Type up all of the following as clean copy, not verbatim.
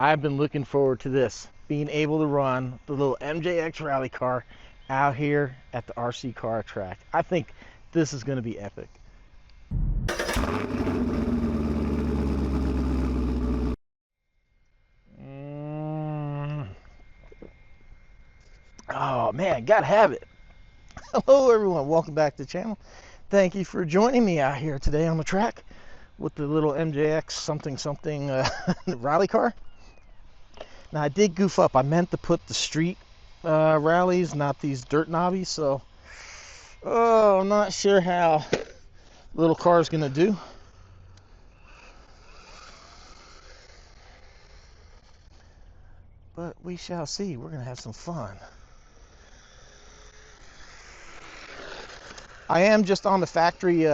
I've been looking forward to this, being able to run the little MJX rally car out here at the RC car track. I think this is going to be epic. Oh man, gotta have it. Hello everyone, welcome back to the channel. Thank you for joining me out here today on the track with the little MJX something rally car. Now I did goof up. I meant to put the street rallies, not these dirt knobbies, so I'm not sure how little car is gonna do. But we shall see. We're gonna have some fun. I am just on the factory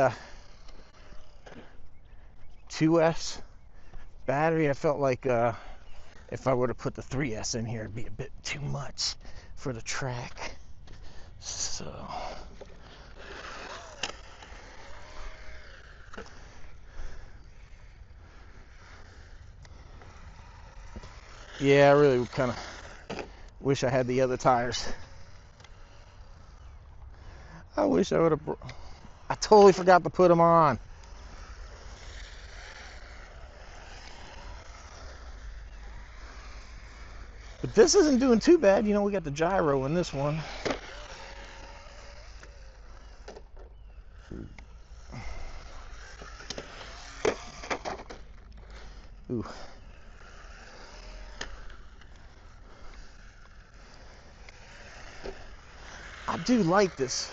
2S battery. I felt like if I would have put the 3S in here, it'd be a bit too much for the track. So yeah, I really kind of wish I had the other tires. I wish I would have. I totally forgot to put them on. But this isn't doing too bad. You know, we got the gyro in this one. Ooh. I do like this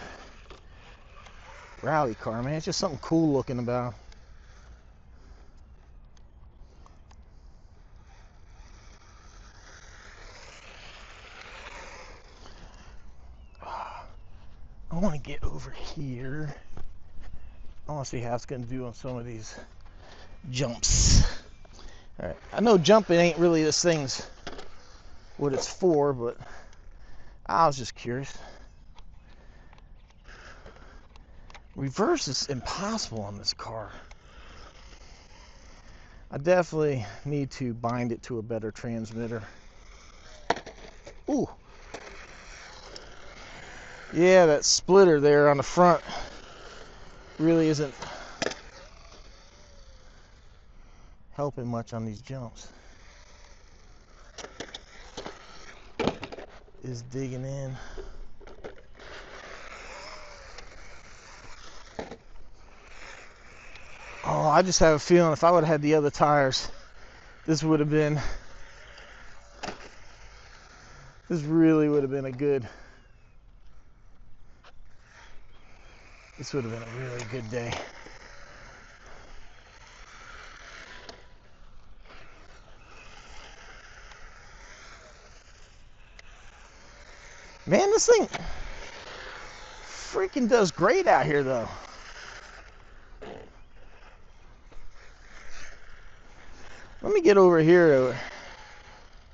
rally car, man. It's just something cool looking about. I want to get over here. I want to see how it's going to do on some of these jumps. All right, I know jumping ain't really this thing's what it's for, but I was just curious. Reverse is impossible on this car. I definitely need to bind it to a better transmitter. Ooh. Yeah, that splitter there on the front really isn't helping much on these jumps. Is digging in. Oh, I just have a feeling if I would have had the other tires, this really would have been a good, this would have been a really good day. Man, this thing freaking does great out here though. Let me get over here.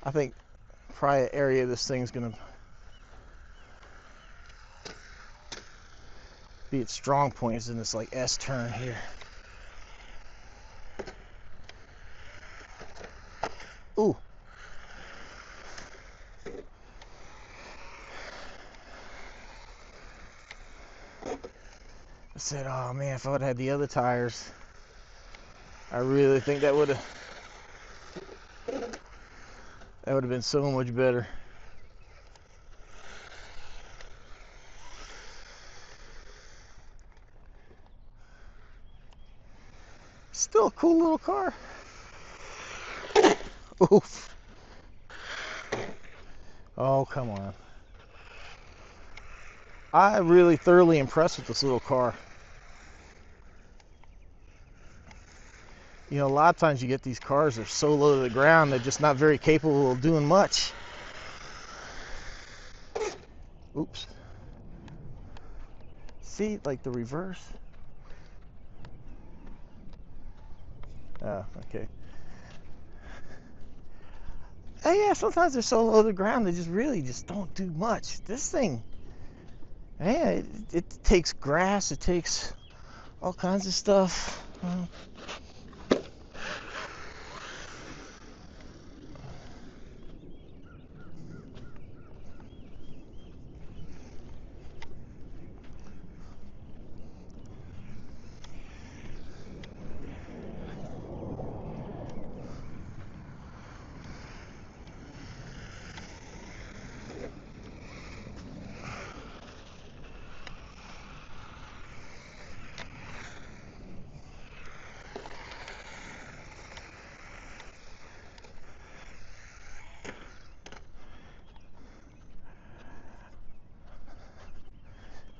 I think probably an area this thing's gonna be its strong point is in this like S turn here. Ooh. I said, oh man, if I would have had the other tires, I really think that would have been so much better. Still a cool little car. Oof. Oh, come on. I'm really thoroughly impressed with this little car. You know, a lot of times you get these cars that are so low to the ground, they're just not very capable of doing much. Oops. See, like the reverse. Oh, okay. Hey, yeah, sometimes they're so low to the ground, they just really don't do much. This thing, man, it takes grass, it takes all kinds of stuff.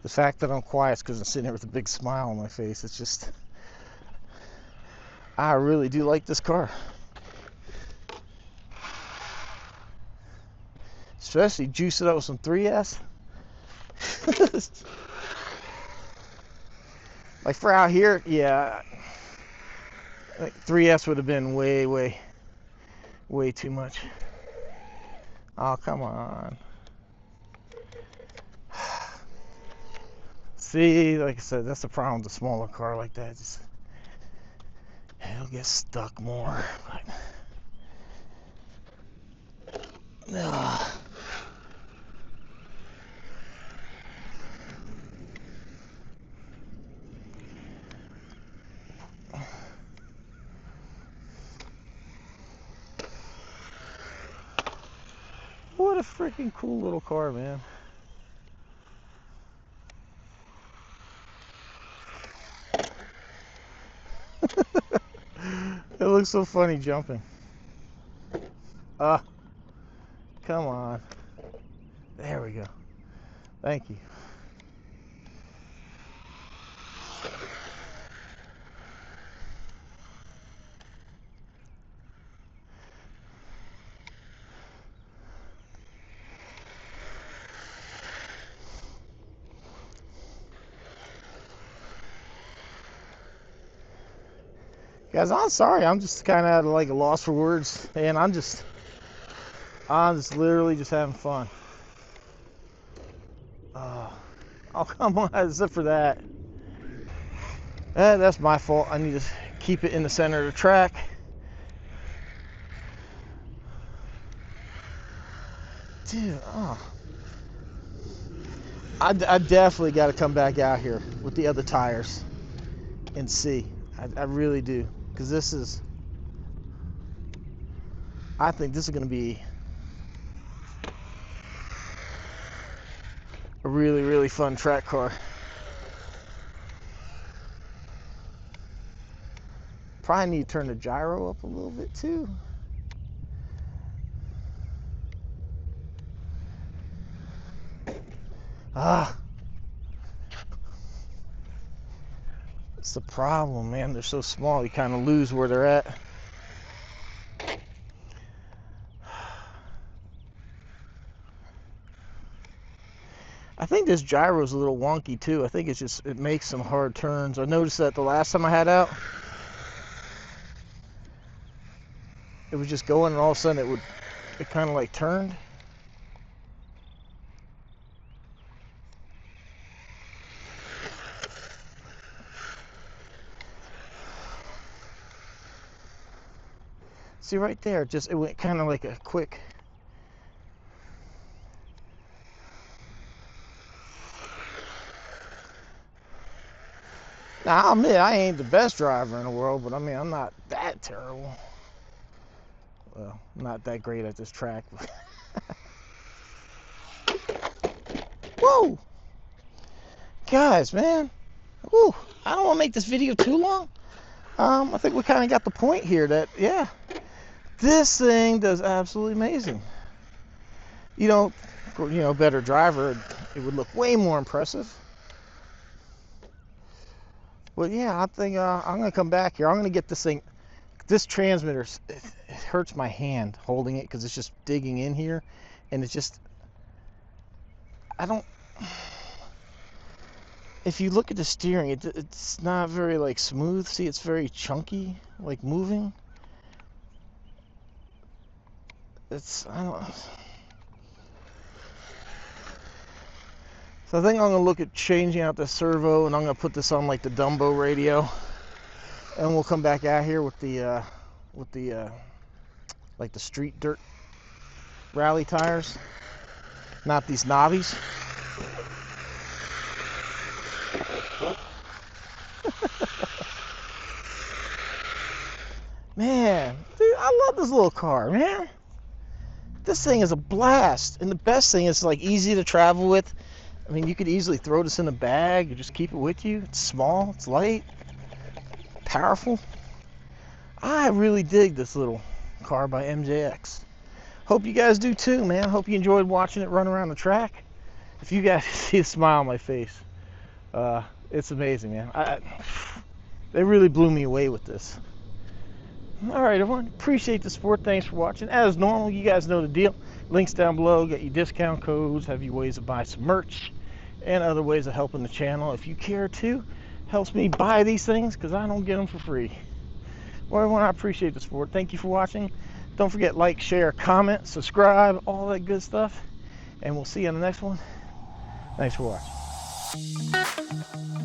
The fact that I'm quiet is because I'm sitting here with a big smile on my face. It's just, I really do like this car. Especially juice it up with some 3S. Like for out here, yeah, like 3S would have been way too much. Oh, come on. See, like I said, that's the problem with a smaller car like that. Just, it'll get stuck more. But, what a freaking cool little car, man. It looks so funny jumping. Come on. There we go. Thank you. Guys, I'm sorry. I'm just kind of at like a loss for words, and I'm just literally just having fun. Oh, come on, except for that. That's my fault. I need to keep it in the center of the track. Dude, I definitely got to come back out here with the other tires and see. I really do. Because this is, I think this is going to be a really fun track car. Probably need to turn the gyro up a little bit too. It's the problem, man. They're so small, you kind of lose where they're at. I think this gyro is a little wonky too. I think it's just, it makes some hard turns. I noticed that the last time I had out, it was just going and all of a sudden it kind of like turned. See right there, it went kind of like a quick. Now, I'll admit, I ain't the best driver in the world, but I mean, I'm not that terrible. Well, I'm not that great at this track. Whoa! Guys, man. Woo! I don't want to make this video too long. I think we kind of got the point here that, yeah, this thing does absolutely amazing. You know, better driver, it would look way more impressive. But yeah, I think I'm going to come back here. I'm going to get this thing, this transmitter, it hurts my hand holding it because it's just digging in here. And it's just, if you look at the steering, it's not very like smooth. See, it's very chunky, like moving. I don't know. So I think I'm going to look at changing out the servo, and I'm going to put this on like the Dumbo radio, and we'll come back out here with the like the street dirt rally tires, not these knobbies. Man, dude, I love this little car, man. This thing is a blast, and the best thing is like easy to travel with. I mean, you could easily throw this in a bag. You just keep it with you. It's small, it's light, powerful. I really dig this little car by MJX. Hope you guys do too, man. Hope you enjoyed watching it run around the track. If you guys see a smile on my face, It's amazing, man. They really blew me away with this. All right, everyone. Appreciate the support. Thanks for watching. As normal, you guys know the deal. Links down below. Get your discount codes. Have you ways to buy some merch and other ways of helping the channel. If you care to, helps me buy these things because I don't get them for free. Well, everyone, I appreciate the support. Thank you for watching. Don't forget, like, share, comment, subscribe, all that good stuff. And we'll see you on the next one. Thanks for watching.